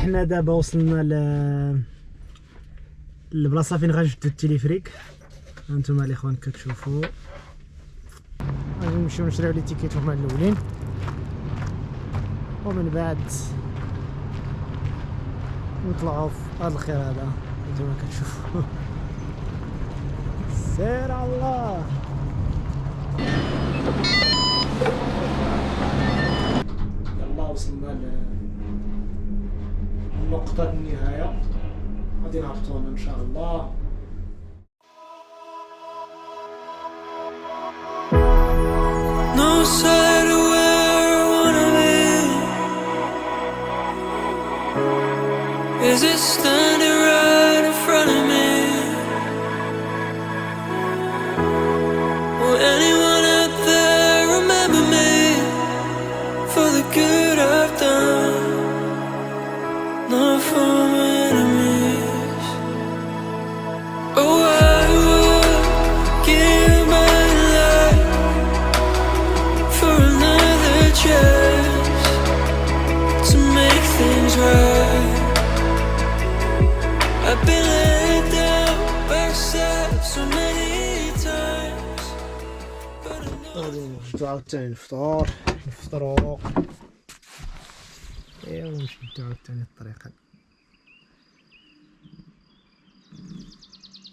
احنا دابا وصلنا للبلاصه فين غنجدو التليفريك. هانتوما الاخوان كتشوفوا غادي نمشيو نشريو لي تيكيت هما الاولين ومن بعد نطلعوا في هذا الخير هذا. هانتوما كتشوفوا سير على الله. يلا وصلنا لنقطة النهاية، غادي نهبطوا ان شاء الله. No side of where I wanna be. Is it standing right in front of me? Will anyone out there remember me for the good I've done? Not for my enemies. Oh, I would give my life for another chance to make things right. I've been let down by myself so many times, but I know غادي نوجدو عاوتاني الفطور، نفطرو ايوا ونشدو عاوتاني الطريق.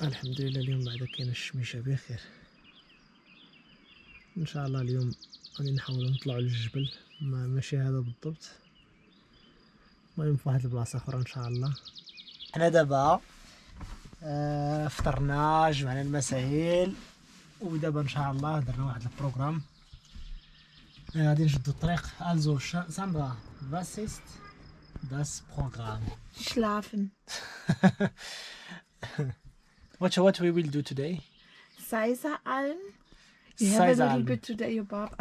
الحمد لله اليوم بعدا كاين الشميشة بخير ان شاء الله. اليوم غادي نحاولو نطلعو للجبل، ماشي هذا بالضبط، المهم في واحد البلاصة اخرى ان شاء الله. حنا دابا فطرنا، جمعنا المسائل، ودابا ان شاء الله درنا واحد البروغرام غادي نشدو الطريق. Also Sandra, was ist das Programm? Schlafen. What we will do today? Saisalm. You have a little bit today about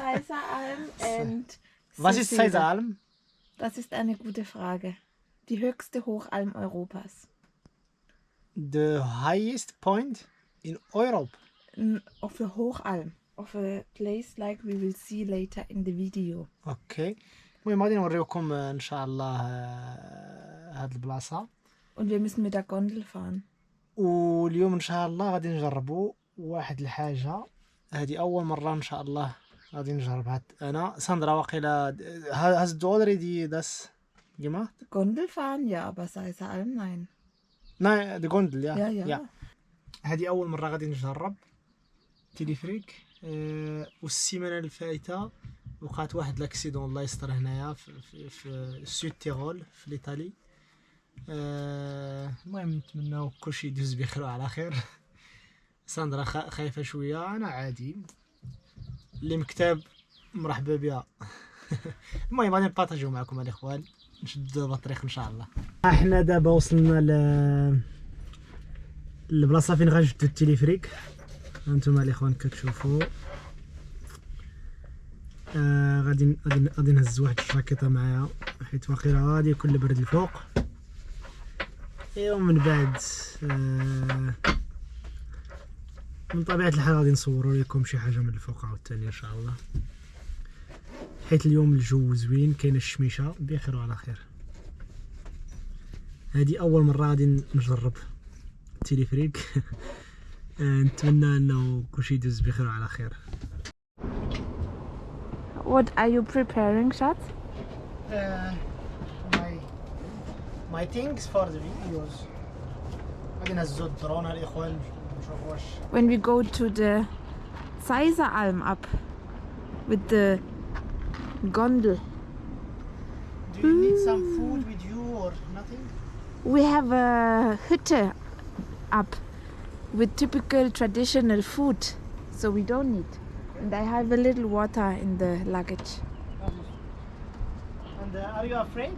Saisalm and Was ist Saisalm? Das ist eine gute Frage. Die höchste Hochalm Europas. The highest point in Europe. Of a Hochalm. Of a place like we will see later in the video. اوكي. المهم غادي نوريكم ان شاء الله هاد البلاصة. Und wir müssen mit der Gondel fahren. واليوم ان شاء الله غادي نجربوا واحد الحاجة، هذه اول مرة ان شاء الله غادي نجربها انا. ساندرا واقيلا has du already das gemacht? Gondel fahren ja, aber Saisalm nein. Nein, die Gondel ja. Ja. هذه اول مرة غادي نجرب تليفريك. والسيمانة الفايتة وقعت واحد لاكسيدون الله يستر هنايا في السود تيرول في الايطالي. المهم نتمناو كلشي يدوز بخير وعلى خير. ساندرا خايفة شوية، انا عادي، اللي مكتاب مرحبا بها. المهم غادي نبارطاجيو معكم الاخوان، نشدو دابا الطريق ان شاء الله. احنا دابا وصلنا للبلاصه فين غنجدو التليفريك. هانتوما الاخوان كتشوفوا غادي نهز واحد الجاكيطه معايا حيت واقيلا غادي يكون البرد الفوق. ايوا من بعد من طبيعه الحال غادي نصوروا لكم شي حاجه من الفوق عاوتاني ان شاء الله، حيت اليوم الجو زوين، كاينه الشميشه بخير وعلى خير. هذه اول مره غادي نجرب التليفريك. نتمنى انه كلشي يدوز بخير وعلى خير. What are you preparing, Schatz? My things for the videos. غادي نهزو الدرون الاخوان نشوفوا واش. When we go to the Saisalm up with the gondel. Do you need some food with you or nothing? We have a Hütte up with typical traditional food, so we don't need. And I have a little water in the luggage. And are you afraid?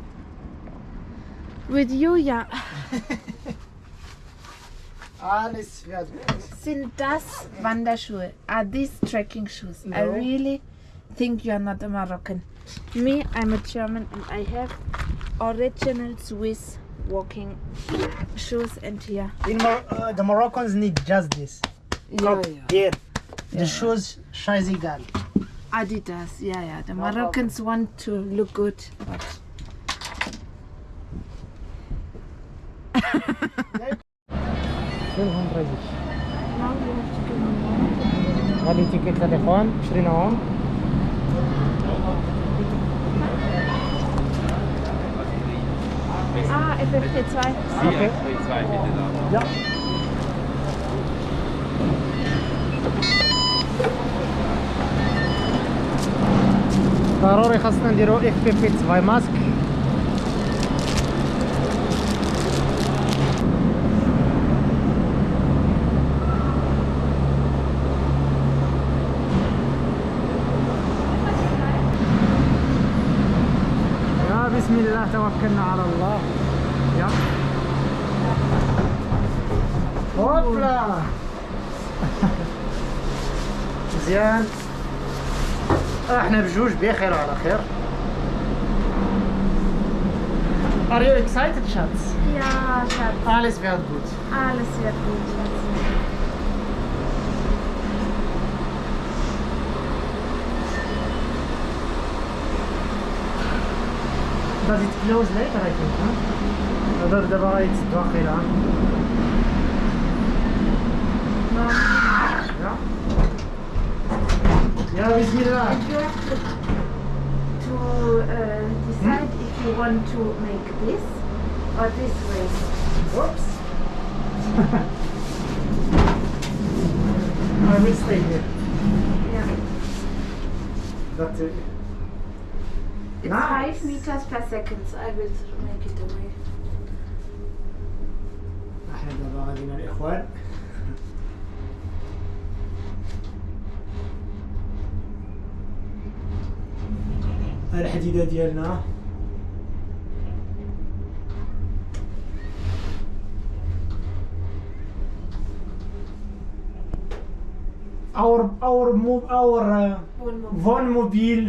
With you, yeah. Alles wird gut. Sind das Wanderschuhe? Are these trekking shoes? No. I really think you are not a Moroccan. Me, I'm a German and I have original Swiss walking shoes and here. The Moroccans need just this. Yeah. Here. The shoes scheißegal. Adidas, yeah. The Moroccans want to look good, but فين هم بريزيل؟ now you have to give me one. غادي تيكيت تليفون شريناهم. FFP2. اوكي. Ja. ضروري خاصنا نديرو FFP2 ماسك. يا بسم الله توكلنا على الله. يا هوبلا مزيان. احنا بجوج بخير وعلى خير. Are you excited, Schatz? Ja, Schatz. Alles wird gut. Alles wird gut, Schatz. Does it close later, I think, huh? دابا غيتسد واقيلا. يا بسم الله. You have to decide if you want to make this or this way. Whoops. I will stay here. Yeah. But It's 5 meters per second. I will make it away. احنا دابا غادي مع الاخوان. الحديدة ديالنا our von mobil.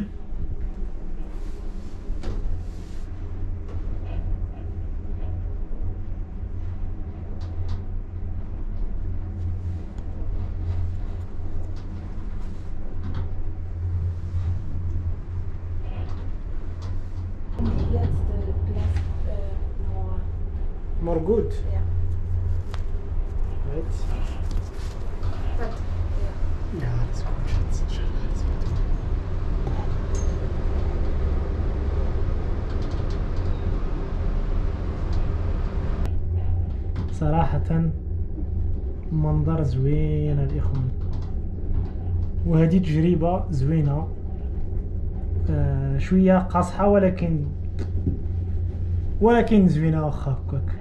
Here's the glass more. More good. Yeah. Right. But yeah. Ja, das ist gut, Schatz. Inshallah, das wird gut. صراحة منظر زوين الإخوان، وهذه تجربة زوينة. شوية قاصحة ولكن زوينة واخا هكاك.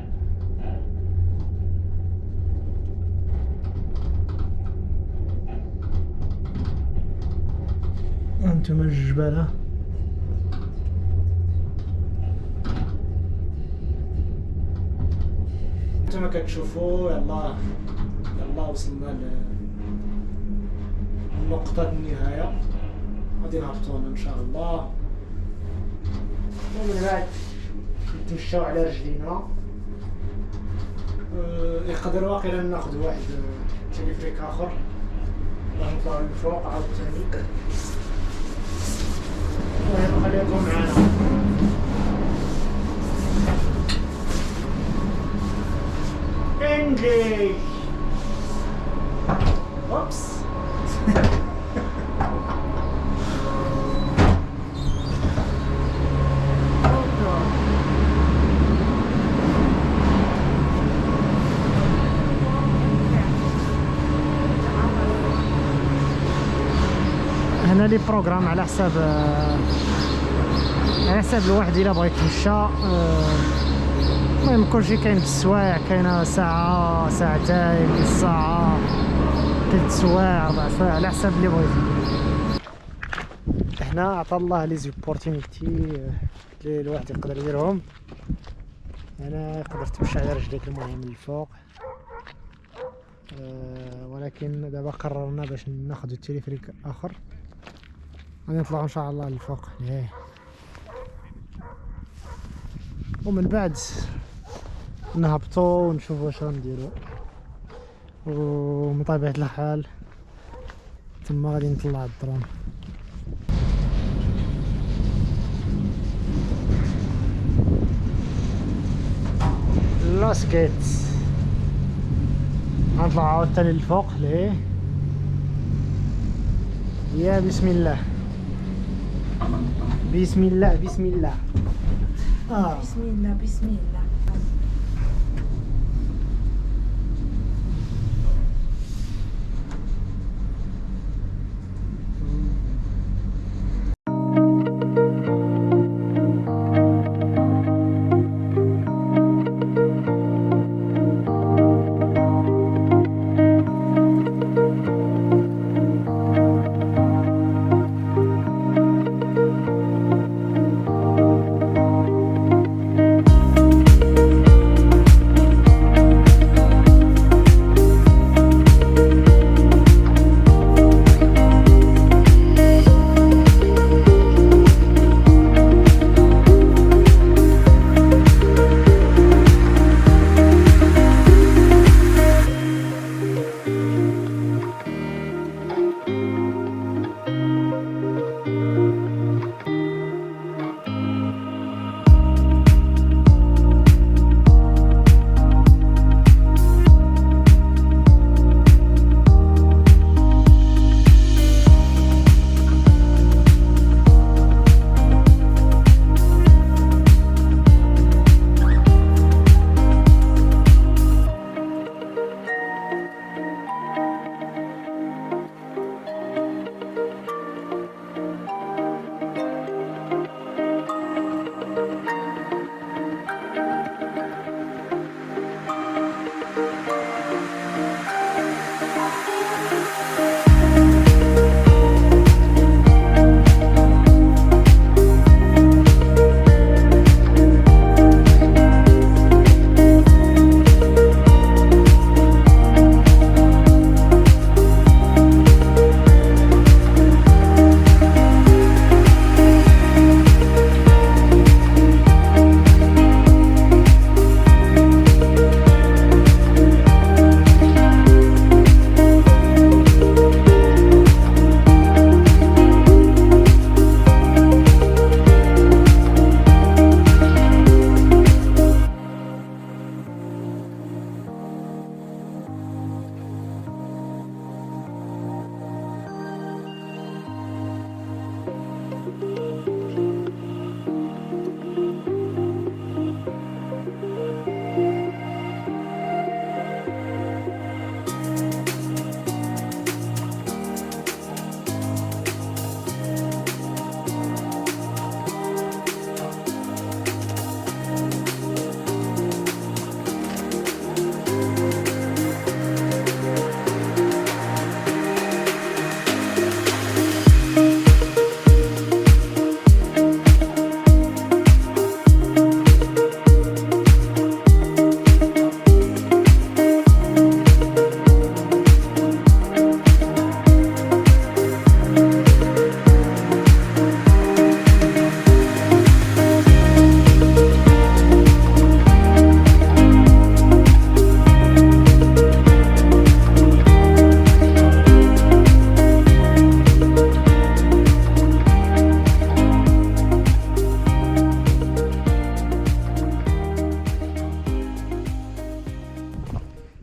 هانتوما الجبالة. هانتوما كتشوفوا يلا وصلنا لنقطة النهاية. غادي نهبطوا هنا ان شاء الله، ومن بعد نتمشاو على رجلينا. يقدر واقيلا ناخذ واحد تليفريك اخر باش نطلعوا للفوق عاوتاني. المهم خليكم معنا. انجليش. اوبس. هنا لي بروغرام على حساب الواحد الا بغى يتمشى. المهم كلشي كاين بالسوايع، كاينه ساعه ساعتين، نص ساعه، 3 سوايع، 4 سوايع، على حساب اللي بغيتي. حنا عطا الله لي زوبورتينيتي اللي الواحد يقدر يديرهم. انا يقدر تمشي على رجليك المهم للفوق، ولكن دابا قررنا باش ناخذ التليفريك اخر، غادي نطلعوا ان شاء الله للفوق ومن بعد نهبطوا ونشوفوا واش غنديروا. ومن طبيعة الحال تما غادي نطلع الدرون. باسكيت. غنطلعو عاوتاني للفوق ليه. يا بسم الله بسم الله بسم الله. بسم الله بسم الله.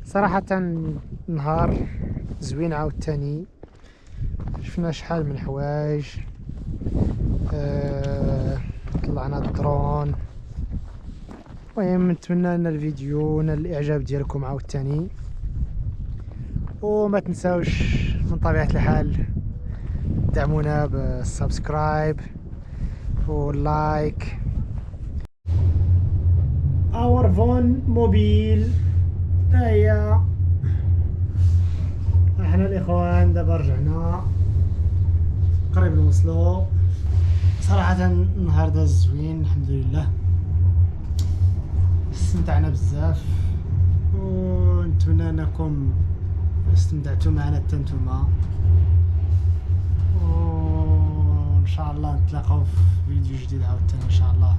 صراحة نهار زوين عاوتاني، شفنا شحال من حوايج، طلعنا الدرون. المهم نتمنى ان الفيديو نال الاعجاب ديالكم عاوتاني، وما تنساوش من طبيعة الحال دعمونا بالسبسكرايب واللايك. اور فون موبيل هيا احنا الاخوان دابا رجعنا قريب نوصلو. صراحة النهار داز زوين الحمد لله، استمتعنا بزاف ونتمنى انكم استمتعتوا معنا حتى نتوما، وان شاء الله نتلاقاو في فيديو جديد عاوتاني ان شاء الله.